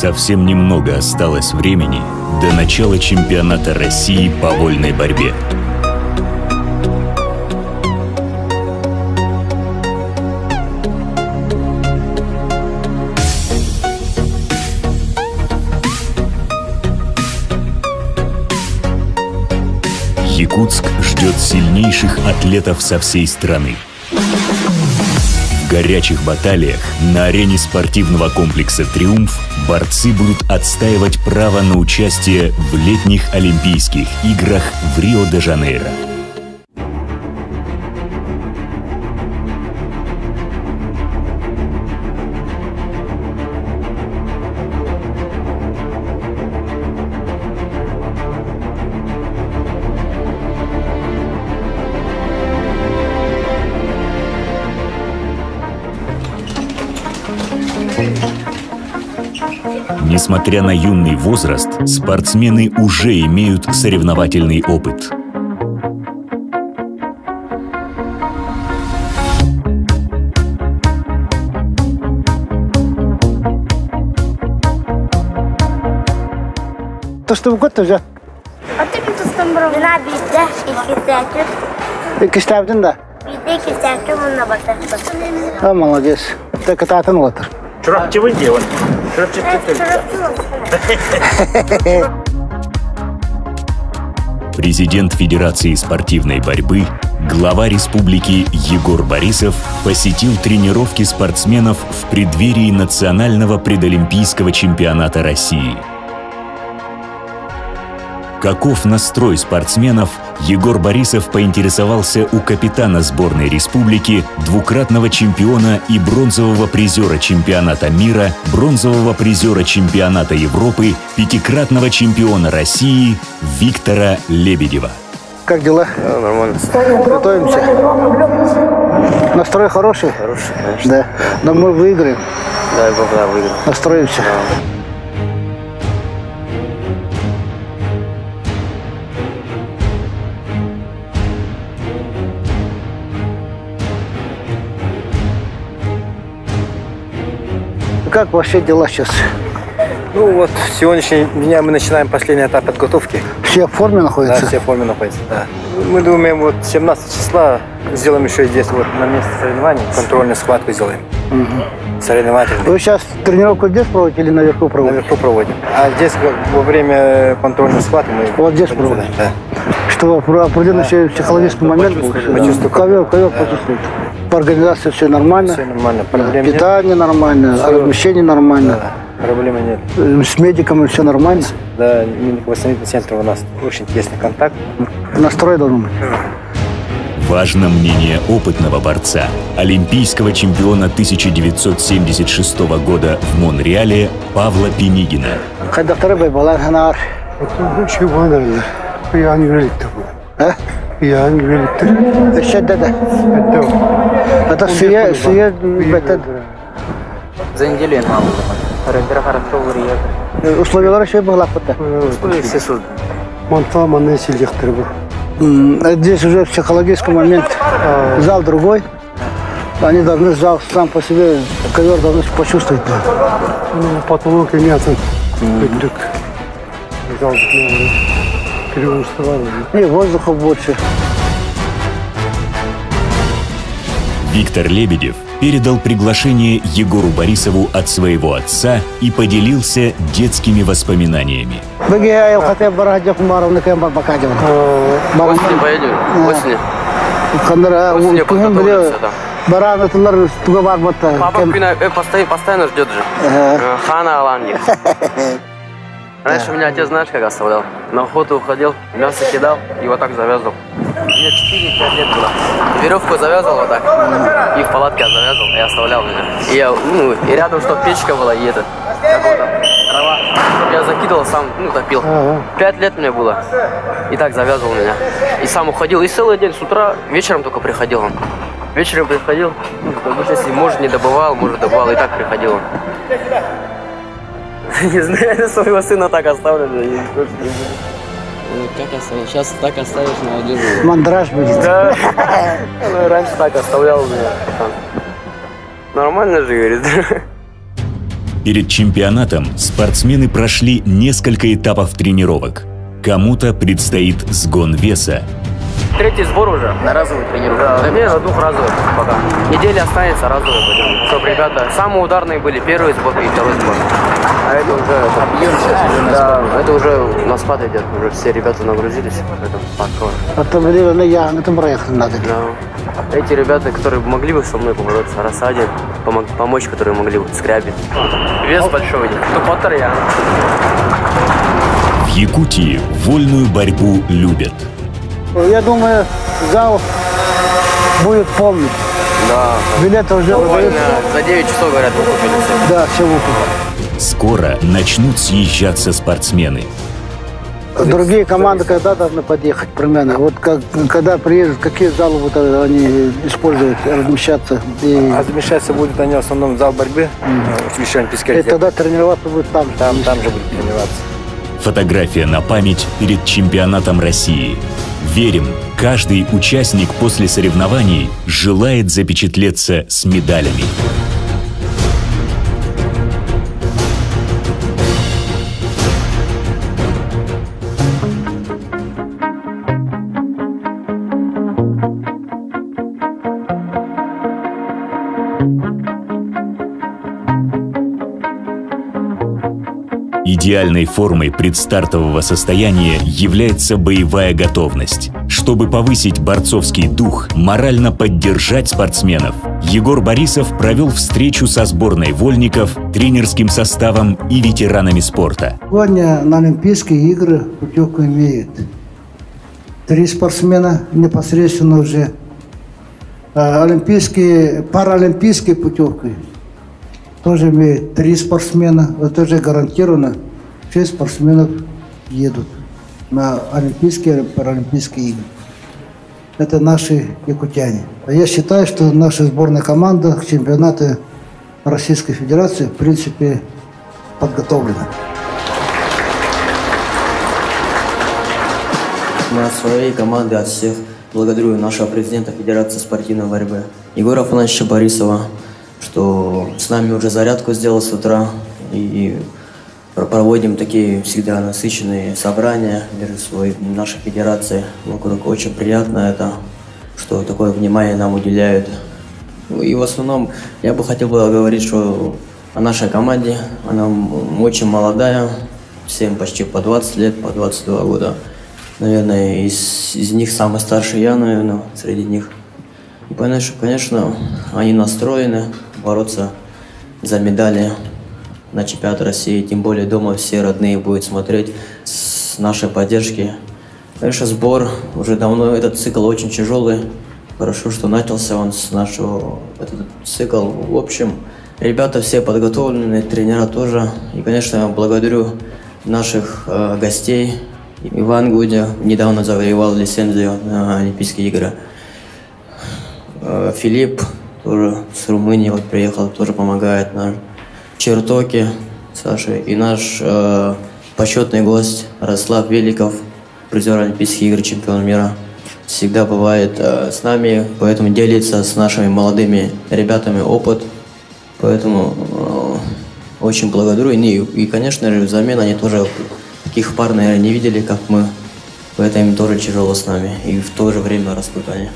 Совсем немного осталось времени до начала чемпионата России по вольной борьбе. Якутск ждет сильнейших атлетов со всей страны. В горячих баталиях на арене спортивного комплекса «Триумф» борцы будут отстаивать право на участие в летних Олимпийских играх в Рио-де-Жанейро. Несмотря на юный возраст, спортсмены уже имеют соревновательный опыт. То, что в год уже. А ты кто-то брал? На биде, да? А, молодец. Так это атанлатор. Чурапчевый дело. Президент Федерации спортивной борьбы, глава республики Егор Борисов посетил тренировки спортсменов в преддверии национального предолимпийского чемпионата России. Каков настрой спортсменов, Егор Борисов поинтересовался у капитана сборной республики, двукратного чемпиона и бронзового призера чемпионата мира, бронзового призера чемпионата Европы, пятикратного чемпиона России Виктора Лебедева. Как дела? Да, нормально. Готовимся. Настрой хороший? Хороший, конечно. Да. Но мы выиграем. Дай бог, да, выиграем. Настроимся. Да. Как вообще дела сейчас? Ну вот, сегодняшний дня мы начинаем последний этап подготовки. Все в форме находятся? Да, все в форме находятся, да. Мы думаем, вот 17 числа сделаем еще здесь, вот на месте соревнований, контрольную схватку сделаем. Соревновательную. Вы сейчас тренировку здесь проводите или наверху проводите? Наверху проводим. А здесь во время контрольной схватки мы... Вот здесь проводим? Да. Что определенный психологический момент? Ковер почувствуете. По организации все нормально? Все нормально. Проблем питание нет. нормально, размещение нормально? Да, проблемы нет. С медиками все нормально? Да, медико-восстановительный центр у нас очень тесный контакт. Настрой должен быть. Важно мнение опытного борца, олимпийского чемпиона 1976 года в Монреале Павла Пенигина. Когда второй бой была, она... Чего, наверное? Я не верю тому. А? Я не верю тому. Еще да. Это суе, За неделю я мало. Условия еще была фото. Условия все созданы. Монтаманы селектор был. Здесь уже психологический момент. Зал другой. Они должны, зал сам по себе, ковер должны почувствовать. Ну, потолок имеется. Зал переуставал. И воздуха больше. Виктор Лебедев передал приглашение Егору Борисову от своего отца и поделился детскими воспоминаниями. Осенью поедем? Осенью подготовимся, да. Папа постоянно ждет же. Хана Аланги. Раньше меня отец, знаешь, как оставлял? На охоту уходил, мясо кидал и вот так завязывал. Мне 4-5 лет было. Веревку завязывал вот так, и в палатке завязывал, и оставлял меня. И я, и рядом, чтобы печка была, и это, трава, чтобы я закидывал, сам, топил. 5 лет мне было, и так завязывал меня. И сам уходил, и целый день с утра, вечером только приходил он. Вечером приходил, если может не добывал, может добывал, и так приходил он. Не знаю, своего сына так оставлю. Как оставил? Сейчас так оставишь, молодежь. Мандраж будет. Да. Раньше так оставлял меня. Нормально же, говорит. Перед чемпионатом спортсмены прошли несколько этапов тренировок. Кому-то предстоит сгон веса. Третий сбор уже на разовую тренировку. Да, для меня на двухразовых пока. Неделя останется разовой, чтобы ребята самые ударные были первый сбор и второй сбор. А это уже объем сейчас. Да, это уже на спад идет. Уже все ребята нагрузились. Да. Эти ребята, которые могли бы со мной побороться, Рассаде, помочь, которые могли бы Скрябин. Вес большой идет. Тупотар я. В Якутии вольную борьбу любят. Я думаю, зал будет полный. Да. Билеты уже выдаются. За 9 часов, говорят, выкупили все. Да, все выкупили. Скоро начнут съезжаться спортсмены. Другие команды когда должны подъехать примерно? Вот когда приедут, какие залы вот они используют, размещаться? Размещаться будут они в основном в зал борьбы. И тогда тренироваться будет там же? Там же будут тренироваться. Фотография на память перед чемпионатом России. Верим, каждый участник после соревнований желает запечатлеться с медалями. Идеальной формой предстартового состояния является боевая готовность. Чтобы повысить борцовский дух, морально поддержать спортсменов, Егор Борисов провел встречу со сборной вольников, тренерским составом и ветеранами спорта. Сегодня на Олимпийские игры путевку имеют 3 спортсмена непосредственно уже. Паралимпийские путевки тоже имеют 3 спортсмена. Это уже гарантированно 6 спортсменов едут на Олимпийские и Паралимпийские игры. Это наши якутяне. А я считаю, что наша сборная команда к чемпионату Российской Федерации в принципе подготовлена. На своей команде от всех благодарю нашего президента Федерации спортивной борьбы Егора Афанасьевича Борисова, что с нами уже зарядку сделал с утра и проводим такие всегда насыщенные собрания между нашей федерацией вокруг. Очень приятно это, что такое внимание нам уделяют. И в основном я бы хотел говорить, что о нашей команде, она очень молодая, всем почти по 20 лет, по 22 года. Наверное, из них самый старший я, наверное, среди них. И, конечно, они настроены бороться за медали на чемпионат России. Тем более дома все родные будут смотреть с нашей поддержки. Конечно, сбор уже давно, этот цикл очень тяжелый. Хорошо, что начался он с нашего, этот цикл. В общем, ребята все подготовлены, тренера тоже. И, конечно, я благодарю наших гостей. Иван Гудя недавно завоевал лицензию на Олимпийские игры. Филипп тоже с Румынии вот приехал, тоже помогает нам. Чертоки, Саша, и наш почетный гость Рослав Великов, призер Олимпийских игр, чемпион мира, всегда бывает с нами, поэтому делится с нашими молодыми ребятами опыт. Поэтому очень благодарю. И, конечно же, взамен они тоже таких пар, наверное, не видели, как мы. Поэтому им тоже тяжело с нами. И в то же время растут они.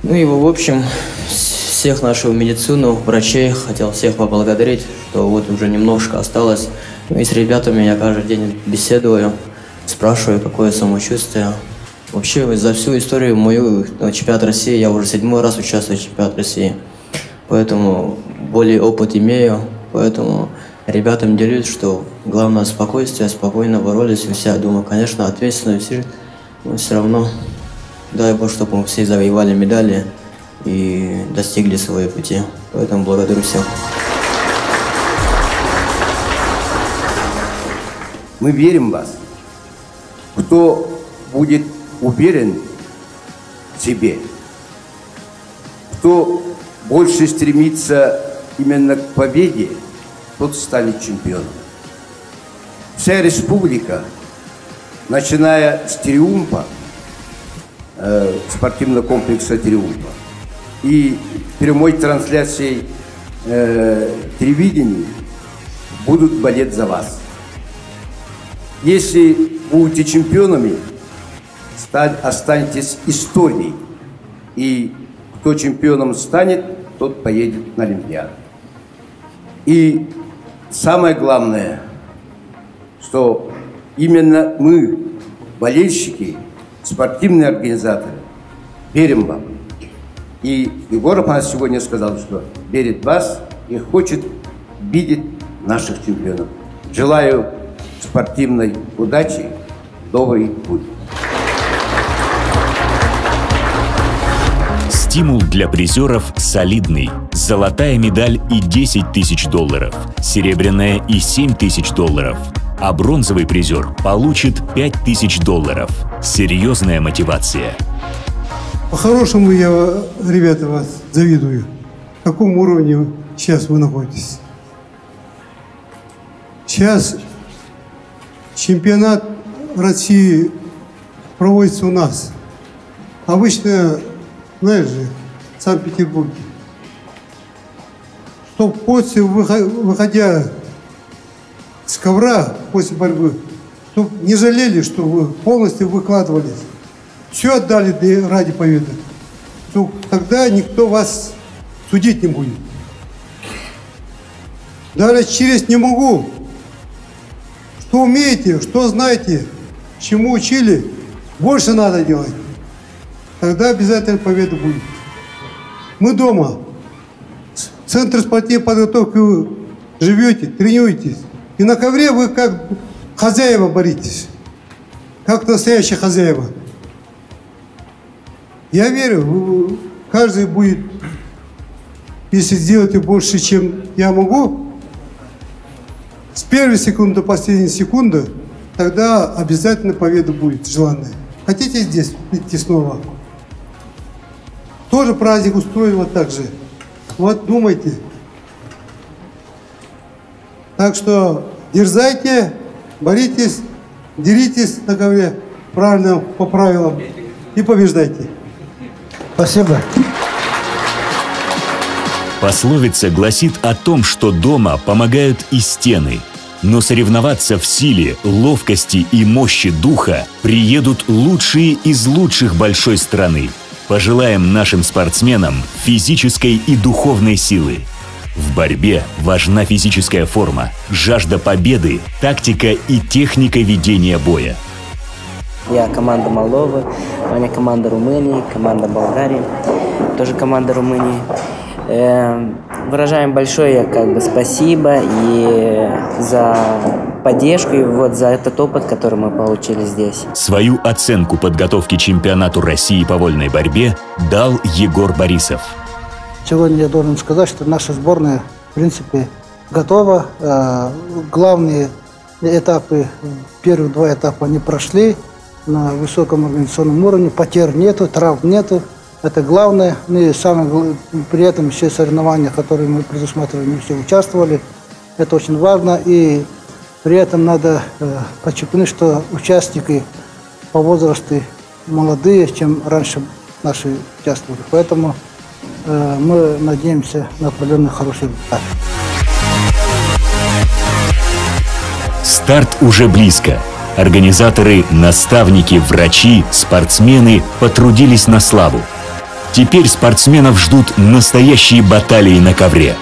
Ну и в общем, всех нашу медицину, врачей, хотел всех поблагодарить, что вот уже немножко осталось. Ну и с ребятами я каждый день беседую, спрашиваю, какое самочувствие. Вообще за всю историю мою чемпионат России, я уже 7-й раз участвую в чемпионате России. Поэтому более опыт имею, поэтому ребятам делюсь, что главное спокойствие, спокойно боролись, и все, думаю, конечно, ответственность, но все равно дай Бог, чтобы мы все завоевали медали и достигли своей пути. Поэтому благодарю всех. Мы верим в вас. Кто будет уверен в себе, кто больше стремится именно к победе, тот станет чемпионом. Вся республика, начиная с «Триумфа», спортивного комплекса «Триумфа», и прямой трансляцией телевидения будут болеть за вас. Если будете чемпионами, останетесь историей. И кто чемпионом станет, тот поедет на Олимпиаду. И самое главное, что именно мы, болельщики, спортивные организаторы, верим вам. И Егор Афанасьевич сегодня сказал, что верит в вас и хочет видеть наших чемпионов. Желаю спортивной удачи, добрый путь. Стимул для призеров солидный. Золотая медаль и $10 тысяч, серебряная и $7 тысяч, а бронзовый призер получит $5 тысяч. Серьезная мотивация. По-хорошему я, ребята, вас завидую. В каком уровне сейчас вы находитесь? Сейчас чемпионат России проводится у нас. Обычно, знаешь же, в Санкт-Петербурге. Что после, выходя с ковра, после борьбы, чтобы не жалели, что вы полностью выкладывались. Все отдали ради победы. То тогда никто вас судить не будет. Даже через не могу. Что умеете, что знаете, чему учили, больше надо делать. Тогда обязательно победа будет. Мы дома. В центре спортивной подготовки вы живете, тренируетесь. И на ковре вы как хозяева боритесь. Как настоящие хозяева. Я верю, каждый будет, если сделаете больше, чем я могу, с первой секунды до последней секунды, тогда обязательно победа будет желанная. Хотите здесь прийти снова? Тоже праздник устроим вот так же. Вот думайте. Так что дерзайте, боритесь, деритесь на ковре правильно, по правилам и побеждайте. Спасибо. Пословица гласит о том, что дома помогают и стены. Но соревноваться в силе, ловкости и мощи духа приедут лучшие из лучших большой страны. Пожелаем нашим спортсменам физической и духовной силы. В борьбе важна физическая форма, жажда победы, тактика и техника ведения боя. Я команда Молдовы, у меня команда Румынии, команда Болгарии, тоже команда Румынии. Выражаем большое спасибо и за поддержку, и вот за этот опыт, который мы получили здесь. Свою оценку подготовки к чемпионату России по вольной борьбе дал Егор Борисов. Сегодня я должен сказать, что наша сборная, в принципе, готова. Главные этапы, первые два этапа они прошли на высоком организационном уровне, потерь нету, травм нету. Это главное. И самое, при этом все соревнования, которые мы предусматривали, мы все участвовали. Это очень важно. И при этом надо подчеркнуть, что участники по возрасту молодые, чем раньше наши участвовали. Поэтому мы надеемся на определенный хороший результат. Старт уже близко. Организаторы, наставники, врачи, спортсмены потрудились на славу. Теперь спортсменов ждут настоящие баталии на ковре.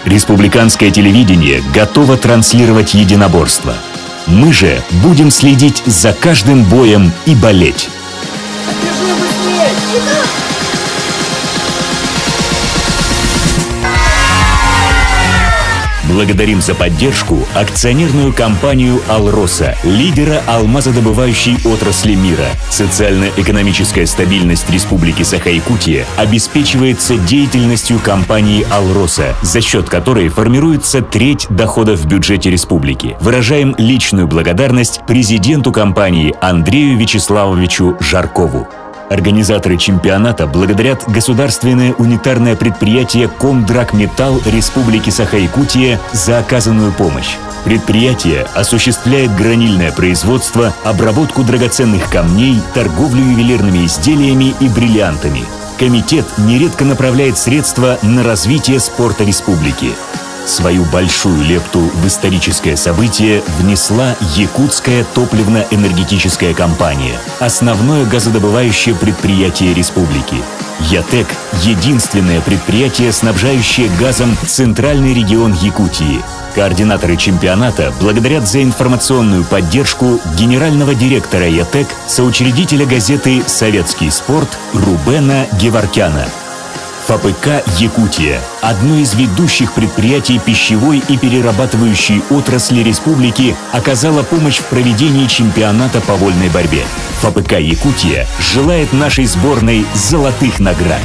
Республиканское телевидение готово транслировать единоборство. Мы же будем следить за каждым боем и болеть. Благодарим за поддержку акционерную компанию «Алроса», лидера алмазодобывающей отрасли мира. Социально-экономическая стабильность Республики Саха-Якутия обеспечивается деятельностью компании «Алроса», за счет которой формируется треть доходов в бюджете республики. Выражаем личную благодарность президенту компании Андрею Вячеславовичу Жаркову. Организаторы чемпионата благодарят государственное унитарное предприятие «Комдрагметалл» Республики Саха-Якутия за оказанную помощь. Предприятие осуществляет гранильное производство, обработку драгоценных камней, торговлю ювелирными изделиями и бриллиантами. Комитет нередко направляет средства на развитие спорта республики. Свою большую лепту в историческое событие внесла Якутская топливно-энергетическая компания, основное газодобывающее предприятие республики. ЯТЭК – единственное предприятие, снабжающее газом центральный регион Якутии. Координаторы чемпионата благодарят за информационную поддержку генерального директора ЯТЭК, соучредителя газеты «Советский спорт» Рубена Геворкяна. ФАПК «Якутия» – одно из ведущих предприятий пищевой и перерабатывающей отрасли республики, оказала помощь в проведении чемпионата по вольной борьбе. ФАПК «Якутия» желает нашей сборной золотых наград.